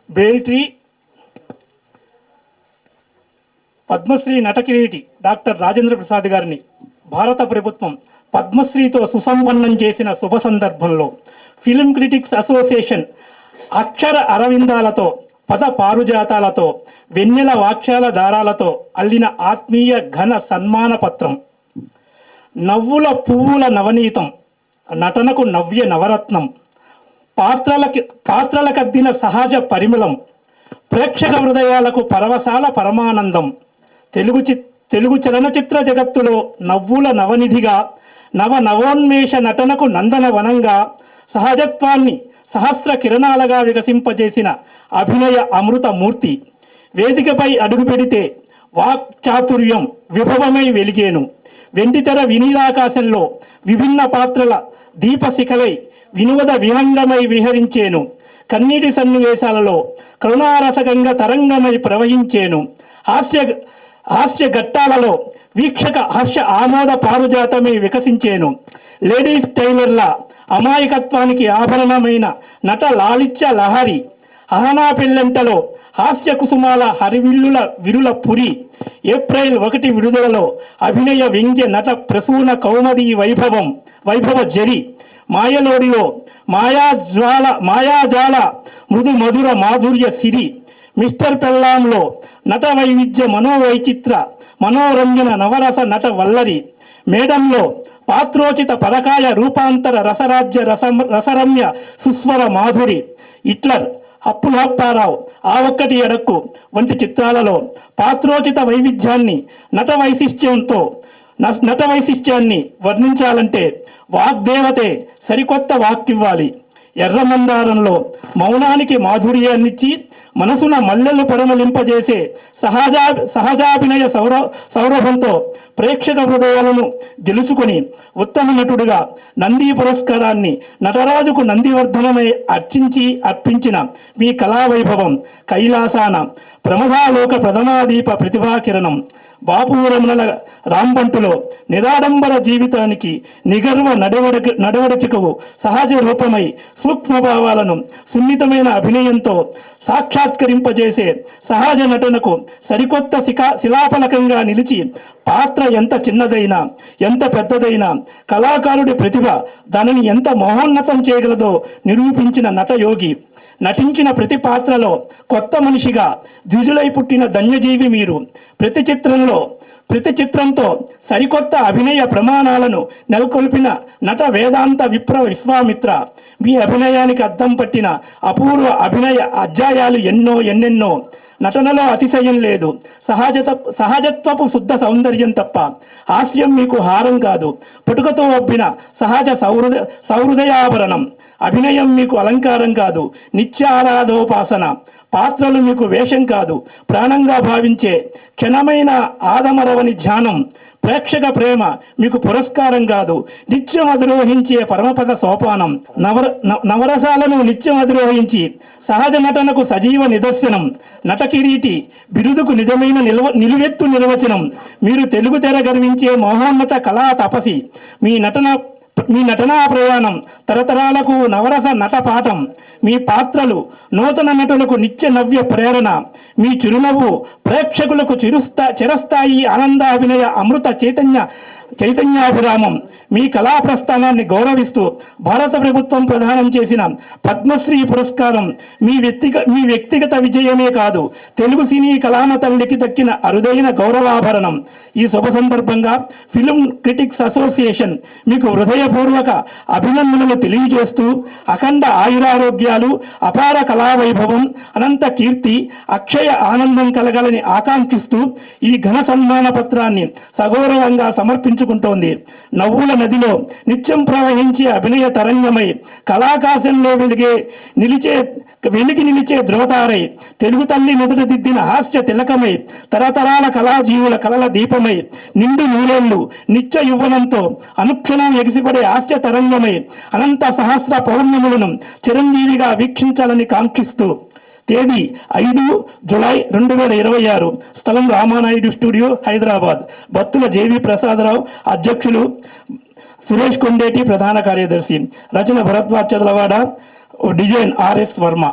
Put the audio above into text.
బేల్ట్రీ Padmashri నటకిరీటి doctor Rajendra Prasad గారిని భారత ప్రభుత్వం పద్మశ్రీతో సుసంపన్నం చేసిన శుభ సందర్భంలో ఫిల్మ్ క్రిటిక్స్ అసోసియేషన్ అక్షర అరవిందాలతో పద పారుజాతాలతో వెన్నెల వాక్యాల దారాలతో అల్లిన ఆత్మీయ ఘన సన్మాన పత్రం. నవ్వుల పువ్వుల నవనీతం, నటనకు నవ్య నవరత్నం, పాత్రలకద్దిన సహజ పరిమళం, ప్రేక్షక హృదయాలకు పరవశాల పరమానందం. తెలుగు చలనచిత్ర జగత్తులో నవ్వుల నవనిధిగా, నవోన్మేష నటనకు నందనవనంగా, సహజత్వాన్ని సహస్ర కిరణాలుగా వికసింపజేసిన అభినయ అమృతమూర్తి. వేదికపై అడుగు పెడితే వాక్చాతుర్యం విభవమై వెలిగేను. వెండితెర వినీలాకాశంలో విభిన్న పాత్రల దీపశిఖలై వినోద విహంగమై విహరించేను. కన్నీటి సన్నివేశాలలో కరుణారసగంగ తరంగమై ప్రవహించేను. హాస్య ఘట్టాలలో వీక్షక హర్ష ఆమోద పారుజాతమై వికసించేను. లేడీస్ టైలర్ల అమాయకత్వానికి ఆభరణమైన నట లాలిత్య లహరి. అహనా పెళ్ళంటలో హాస్య కుసుమాల హరివిల్లుల విరుల పురి. ఏప్రిల్ 1 విడుదలలో అభినయ వ్యంగ్య నట ప్రసూన కౌమదీ వైభవ జరి. మాయలోడిలో మాయాజాల మృదు మధుర మాధుర్య సిరి. మిస్టర్ పెల్లాంలో నట వైవిధ్య మనోవైచిత్ర మనోరంజన నవరస నట వల్లరి. మేడంలో పాత్రోచిత పరకాయ రూపాంతర రసరాజ్య రసరమ్య సుస్వర మాధురి. హిట్లర్, అప్పులప్పారావు, ఆ ఒక్కటి ఎడక్కు వంటి చిత్రాలలో పాత్రోచిత వైవిధ్యాన్ని నట వైశిష్ట్యాన్ని వర్ణించాలంటే వాగ్దేవతే సరికొత్త వాక్కివ్వాలి. ఎర్రమందారంలో మౌనానికి మాధుర్యాన్నిచ్చి మనసున మల్లెలు పరమలింపజేసే సహజాభినయ సౌరభంతో ప్రేక్షక హృదయాలను గెలుచుకొని ఉత్తమ నటుడుగా నంది పురస్కారాన్ని నటరాజుకు నందివర్ధనమై అర్పించిన మీ కళావైభవం కైలాసాన ప్రమదాలోక ప్రథమాదీప ప్రతిభాకిరణం. బాపురమణల రాంబంటులో నిరాడంబర జీవితానికి నిగర్వ నడవడికకు సహజ రూపమై సూక్ష్మభావాలను సున్నితమైన అభినయంతో సాక్షాత్కరింపజేసే సహజ నటనకు సరికొత్త శిలాఫలకంగా నిలిచి పాత్ర ఎంత చిన్నదైనా ఎంత పెద్దదైనా కళాకారుడి ప్రతిభ దానిని ఎంత మహోన్నతం చేయగలదో నిరూపించిన నటయోగి. నటించిన ప్రతి పాత్రలో కొత్త మనిషిగా ద్విజులై పుట్టిన ధన్యజీవి మీరు. ప్రతి చిత్రంతో సరికొత్త అభినయ ప్రమాణాలను నెలకొల్పిన నట వేదాంత విశ్వామిత్ర. మీ అభినయానికి అద్దం పట్టిన అపూర్వ అభినయ అధ్యాయాలు ఎన్నెన్నో. నటనలో అతిశయం లేదు, సహజత్వపు శుద్ధ సౌందర్యం తప్ప. హాస్యం మీకు హారం కాదు, పుటుకతో ఒబ్బిన సహజ సౌహృదయాభరణం. అభినయం మీకు అలంకారం కాదు, నిత్య ఆరాధోపాసన. పాత్రలు మీకు వేషం కాదు, ప్రాణంగా భావించే క్షణమైన ఆదమరవని ధ్యానం. ప్రేక్షక ప్రేమ మీకు పురస్కారం కాదు, నిత్యం అధిరోహించే పరమపద సోపానం. నవరసాలను నిత్యం అధిరోహించి సహజ నటనకు సజీవ నిదర్శనం. నటకిరీటి బిరుదుకు నిజమైన నిలువెత్తు నిర్వచనం. మీరు తెలుగు తెర గర్వించే మహోన్నత కళా తపసి. మీ నటనా ప్రయాణం తరతరాలకు నవరస నటపాఠం. మీ పాత్రలు నూతన నటులకు నిత్య నవ్య ప్రేరణ. మీ చిరునవ్వు ప్రేక్షకులకు చిరస్థాయి ఆనందాభినయ అమృత చైతన్యాభిరామం. మీ కళా ప్రస్థానాన్ని గౌరవిస్తూ భారత ప్రభుత్వం ప్రదానం చేసిన పద్మశ్రీ పురస్కారం మీ వ్యక్తిగత విజయమే కాదు, తెలుగు సినీ కళామ తల్లికి దక్కిన అరుదైన గౌరవాభరణం. ఈ శుభ సందర్భంగా ఫిల్మ్ క్రిటిక్స్ అసోసియేషన్ మీకు హృదయపూర్వక అభినందనలు తెలియజేస్తూ అఖండ ఆయురారోగ్యాలు, అపార కళావైభవం, అనంత కీర్తి, అక్షయ ఆనందం కలగాలని ఆకాంక్షిస్తూ ఈ ఘన సన్మాన పత్రాన్ని సగౌరవంగా సమర్పించుకుంటోంది. నవ్వుల నదిలో నిత్యం ప్రవహించే అభినయ తరంగమై కళాకాశంలో వెలిగి నిలిచే ధృవతారై తెలుగు తల్లి నుదుట దిద్దిన హాస్య తిలకమై తరతరాల కళాజీవుల కళల దీపమై నిండు నూరేళ్లు నిత్య యువనంతో అనుక్షణం ఎగిసిపడే హాస్య తరంగమై అనంత సహస్ర పౌర్ణములను చిరంజీవిగా వీక్షించాలని కాంక్షిస్తూ తేదీ 5 జూలై 2026, స్థలం రామానాయుడు స్టూడియో, హైదరాబాద్. భక్తుల జేవి ప్రసాదరావు అధ్యక్షులు, సురేష్ కొండేటి ప్రధాన కార్యదర్శి. రచన భరద్వాజ్ చదలవాడ, డిజైన్ ఆర్ఎస్ వర్మ.